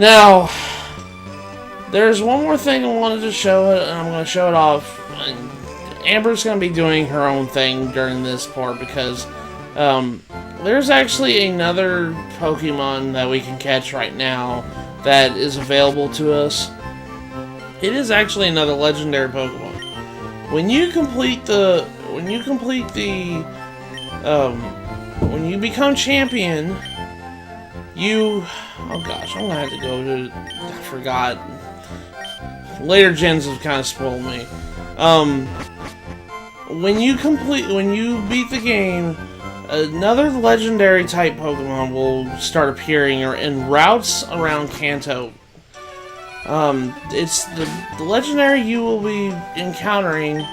Now, there's one more thing I wanted to show it, and I'm going to show it off. Amber's going to be doing her own thing during this part because there's actually another Pokemon that we can catch right now that is available to us. It is actually another legendary Pokemon. When you become champion, oh gosh, I'm gonna have to go to, I forgot. Later gens have kind of spoiled me. When you beat the game, another legendary type Pokemon will start appearing in routes around Kanto. It's the legendary you will be encountering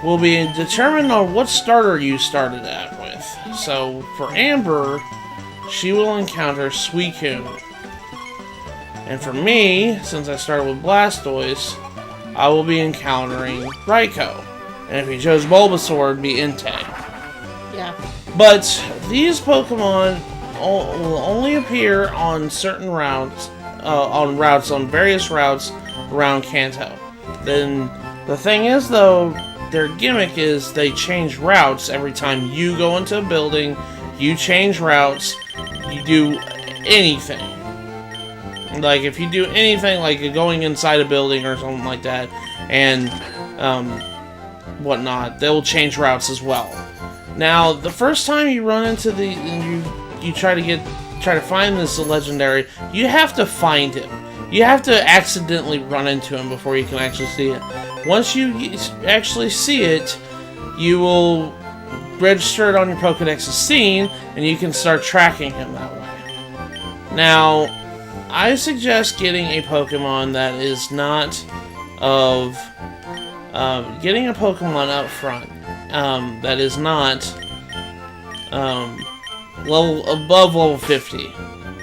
will be determined on what starter you started at with. So for Amber, she will encounter 𝗚𝗂𝗂𝗁. And for me, since I started with Blastoise, I will be encountering Raikou. And if you chose Bulbasaur, it'd be Entei. Yeah. But these Pokemon will only appear on certain routes, on various routes around Kanto. Then the thing is, though, their gimmick is they change routes every time you go into a building. You change routes. You do anything. Like if you do anything, like going inside a building or something like that, and whatnot, they'll change routes as well. Now, the first time you run into you try to find this legendary, you have to find him. You have to accidentally run into him before you can actually see it. Once you actually see it, you will register it on your Pokedex as seen, and you can start tracking him that way. Now, I suggest getting a Pokemon that is not getting a Pokemon up front that is not above level 50,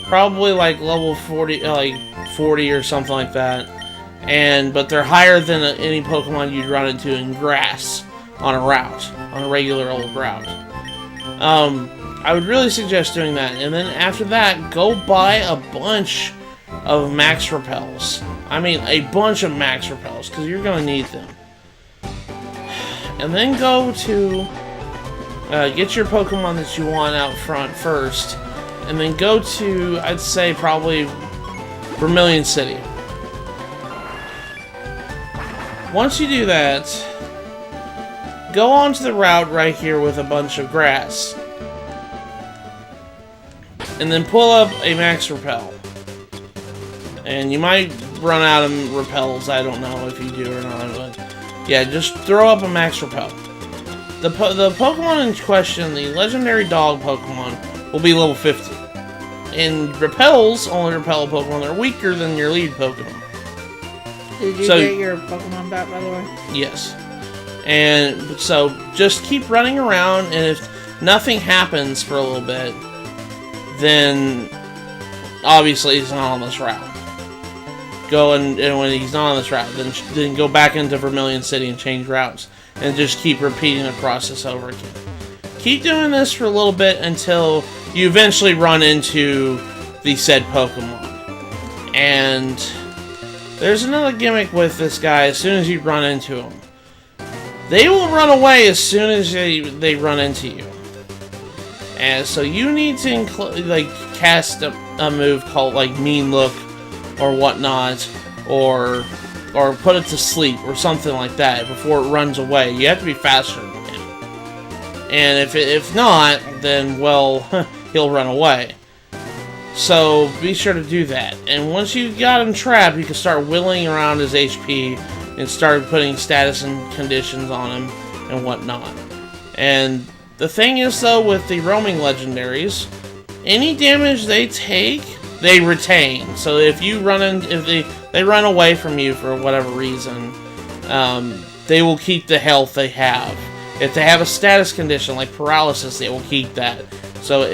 probably like level 40, like 40 or something like that. But they're higher than any Pokemon you'd run into in grass on a regular old route. I would really suggest doing that, and then after that, go buy a bunch of Max Repels. I mean, a bunch of Max Repels, because you're going to need them. And then go to get your Pokemon that you want out front first, and then go to, I'd say, probably Vermilion City. Once you do that, go on to the route right here with a bunch of grass. And then pull up a Max Repel. And you might run out of repels, I don't know if you do or not, but yeah, just throw up a Max Repel. The Pokemon in question, the legendary dog Pokemon, will be level 50. And repels only repel a Pokemon that are weaker than your lead Pokemon. Did you get your Pokemon back, by the way? Yes. And so just keep running around, and if nothing happens for a little bit, then obviously he's not on this route. Go and when he's not on this route, then go back into Vermilion City and change routes, and just keep repeating the process over again. Keep doing this for a little bit until you eventually run into the said Pokemon. And there's another gimmick with this guy. As soon as you run into him, they will run away as soon as they run into you. And so you need to cast a move called like Mean Look or whatnot, or put it to sleep or something like that before it runs away. You have to be faster than him. And if not, then well, he'll run away. So be sure to do that. And once you got him trapped, you can start whittling around his HP and start putting status and conditions on him and whatnot. And the thing is, though, with the roaming legendaries, any damage they take, they retain. So if they run away from you for whatever reason, they will keep the health they have. If they have a status condition like paralysis, they will keep that. So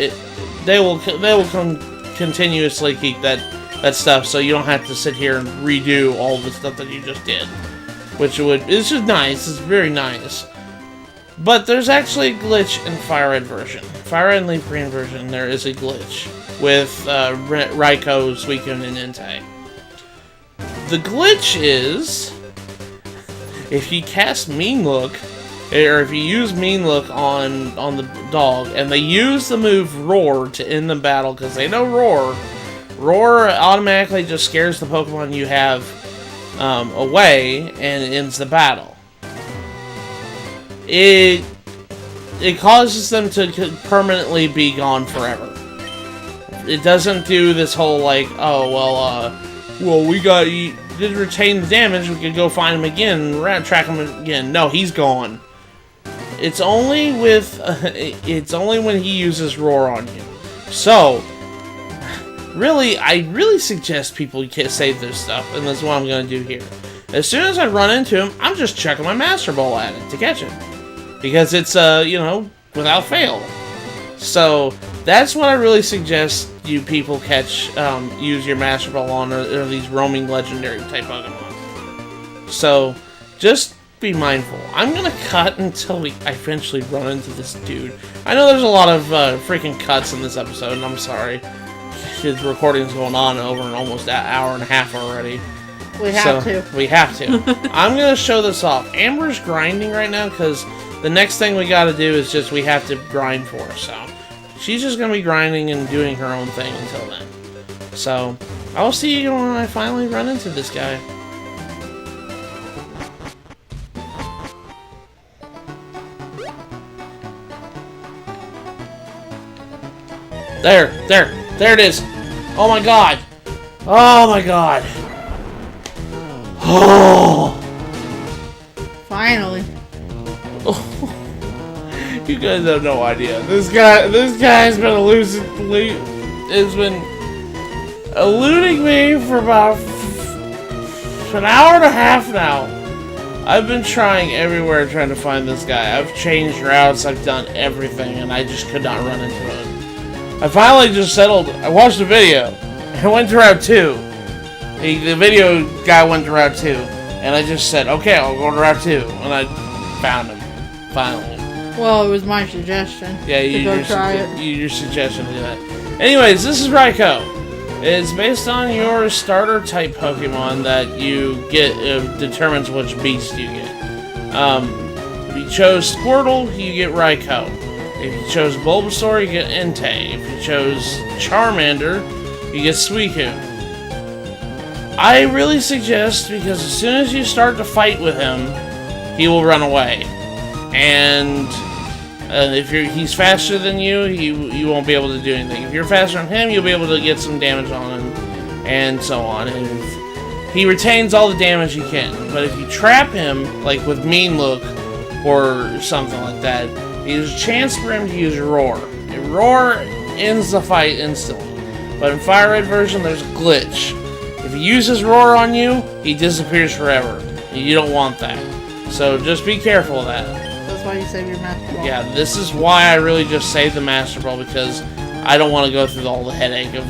they will continuously keep that stuff. So you don't have to sit here and redo all the stuff that you just did, which is just nice. It's very nice. But there's actually a glitch in FireRed version. FireRed LeafGreen version, there is a glitch with 𝗏𝗏𝗏𝗏𝗏𝗏𝗏𝗏, Suicune, and Entei. The glitch is, if you cast Mean Look, or if you use Mean Look on the dog, and they use the move Roar to end the battle, because they know Roar automatically just scares the Pokemon you have away, and it ends the battle. It causes them to permanently be gone forever. It doesn't do this whole, like, oh, well, we got, you did retain the damage, we could go find him again, track him again. No, he's gone. It's only when he uses Roar on you. So, really, I really suggest people save this stuff, and that's what I'm going to do here. As soon as I run into him, I'm just chucking my Master Ball at it to catch him. Because it's, you know, without fail. So, that's what I really suggest you people use your Master Ball on, or these roaming legendary type Pokemon. So, just be mindful. I'm going to cut until I eventually run into this dude. I know there's a lot of freaking cuts in this episode, and I'm sorry. His recording's going on over almost an hour and a half already. We have to. We have to. I'm going to show this off. Amber's grinding right now because the next thing we got to do is we have to grind for her. So she's just going to be grinding and doing her own thing until then. So I'll see you when I finally run into this guy. There it is. Oh my god. Oh my god. Oh. Finally. Oh. You guys have no idea. This guy's been eluding me for about an hour and a half now. I've been trying everywhere trying to find this guy. I've changed routes, I've done everything, and I just could not run into him. I finally just settled. I watched the video. I went to Route 2. The video guy went to Route 2. And I just said, okay, I'll go to Route 2. And I found him. Finally. Well, it was my suggestion. Yeah, your suggestion to do that. Anyways, this is 𝗏𝗏𝗏𝗏𝗏. It's based on your starter type Pokemon that you get. Determines which beast you get. If you chose Squirtle, you get 𝗏𝗏𝗏𝗏. If you chose Bulbasaur, you get Entei. If you chose Charmander, you get Suicune. I really suggest, because as soon as you start to fight with him, he will run away. And if he's faster than you won't be able to do anything. If you're faster than him, you'll be able to get some damage on him, and so on. And he retains all the damage he can. But if you trap him, like with Mean Look or something like that, there's a chance for him to use Roar. And Roar ends the fight instantly. But in FireRed version, there's a glitch. If he uses Roar on you, he disappears forever. You don't want that. So just be careful of that. That's why you save your Master Ball. Yeah, this is why I really just saved the Master Ball, because I don't want to go through all the headache of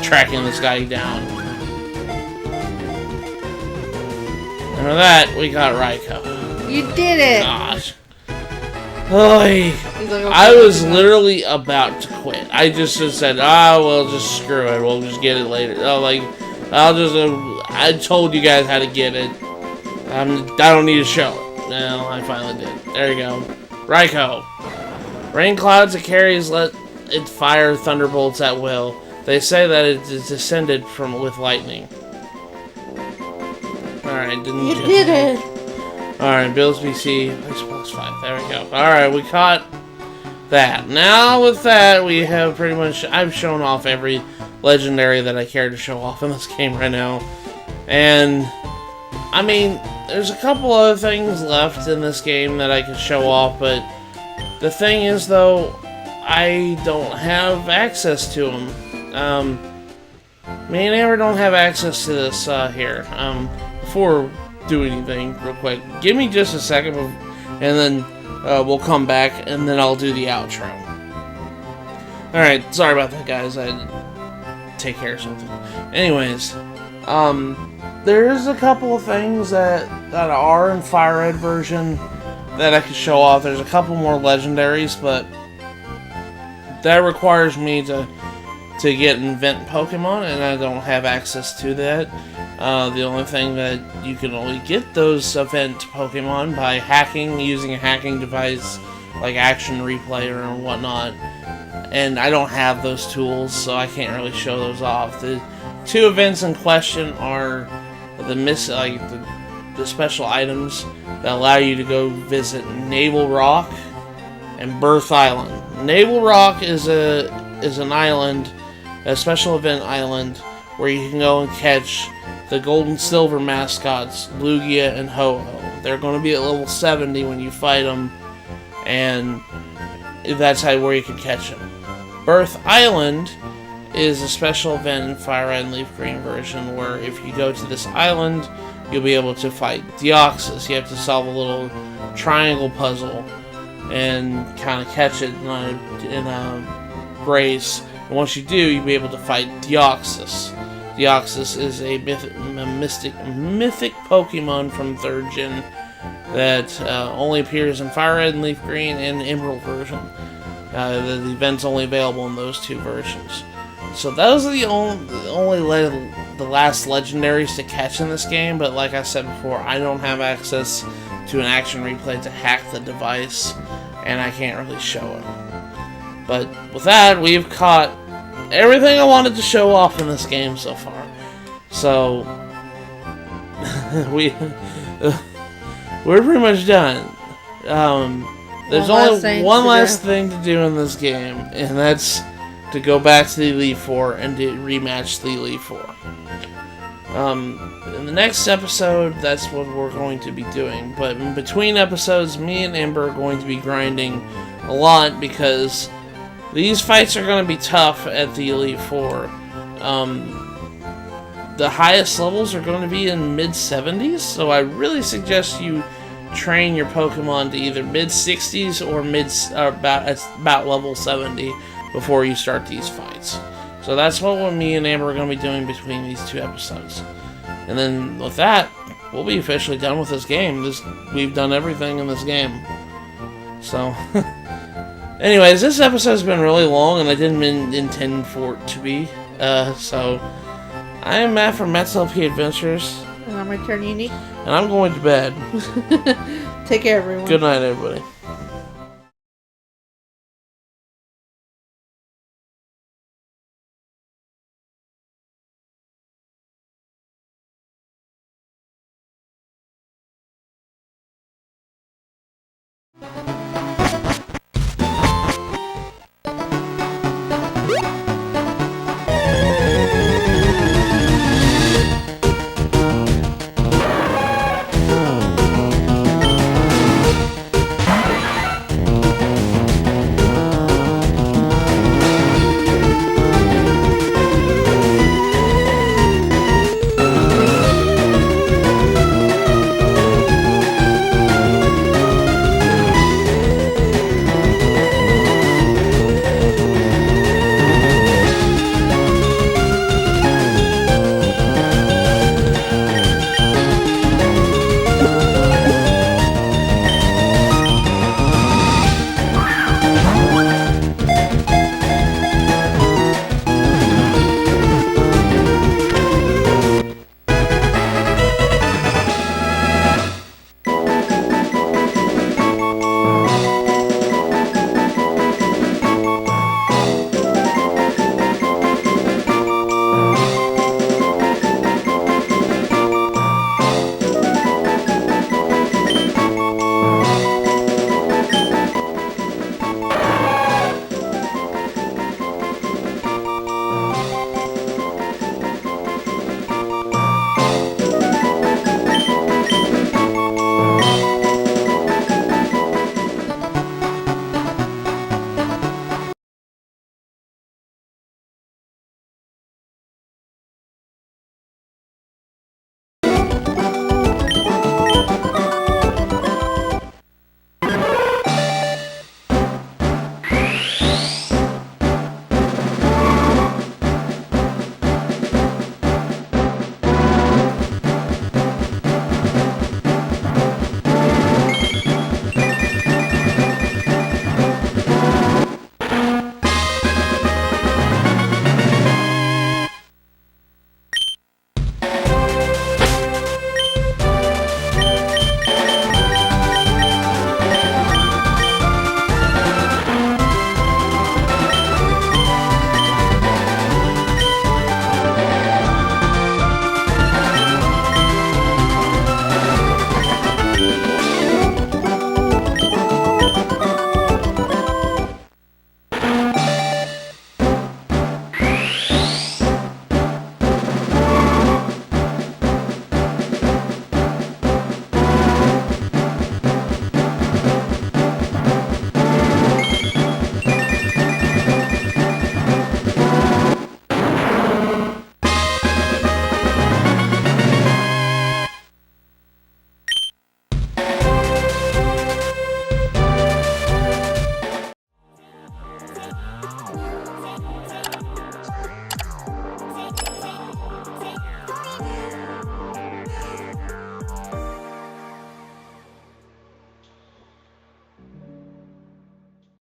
tracking this guy down. And with that, we got 𝗏𝗏𝗏𝗏𝗏. You did it! Gosh. Like, okay, I was literally about to quit. I just said, well, just screw it. We'll just get it later. I told you guys how to get it. I don't need to show it. Well, I finally did. There you go. 𝗏𝗏𝗏𝗏𝗏. Rain clouds it carries let it fire thunderbolts at will. They say that it is descended with lightning. Alright, You did it! Alright, Bill's BC, Xbox 5. There we go. Alright, we caught that. Now with that, we have pretty much... I've shown off every legendary that I care to show off in this game right now. And, I mean, there's a couple other things left in this game that I can show off, but the thing is, though, I don't have access to them. Me and Amber don't have access to this here. Before do anything real quick, give me just a second, and then we'll come back, and then I'll do the outro. Alright, sorry about that, guys. I had to take care of something. Anyways, there's a couple of things that are in FireRed version that I could show off. There's a couple more legendaries, but that requires me to get invent Pokemon, and I don't have access to that. The only thing that you can only get those event Pokemon by hacking, using a hacking device like Action Replay or whatnot. And I don't have those tools, so I can't really show those off. The two events in question are the special items that allow you to go visit Naval Rock and Birth Island. Naval Rock is an island, a special event island, where you can go and catch the gold and silver mascots, Lugia and Ho-Oh. They're going to be at level 70 when you fight them, and that's where you can catch them. Birth Island is a special event in FireRed LeafGreen version where if you go to this island, you'll be able to fight 𝗃𝗏𝗃. You have to solve a little triangle puzzle and kind of catch it in a race. And once you do, you'll be able to fight 𝗃𝗏𝗃. 𝗃𝗏𝗃 is a mythic Pokemon from 3rd Gen that only appears in FireRed and LeafGreen and Emerald version. The event's only available in those two versions. So those are the last legendaries to catch in this game, but like I said before, I don't have access to an Action Replay to hack the device, and I can't really show it. But with that, we've caught everything I wanted to show off in this game so far. So we're pretty much done. There's only one last thing to do in this game, and that's to go back to the Elite Four and to rematch the Elite Four. In the next episode, that's what we're going to be doing. But in between episodes, me and Ember are going to be grinding a lot because these fights are going to be tough at the Elite Four. The highest levels are going to be in mid-70s, so I really suggest you train your Pokemon to either mid-60s or about level 70 before you start these fights. So that's what me and Amber are going to be doing between these two episodes. And then with that, we'll be officially done with this game. We've done everything in this game. So, anyways, this episode's been really long, and I didn't intend for it to be. So, I am Matt from 𝗏𝐿P Adventures. And I'm Eternunique. And I'm going to bed. Take care, everyone. Good night, everybody.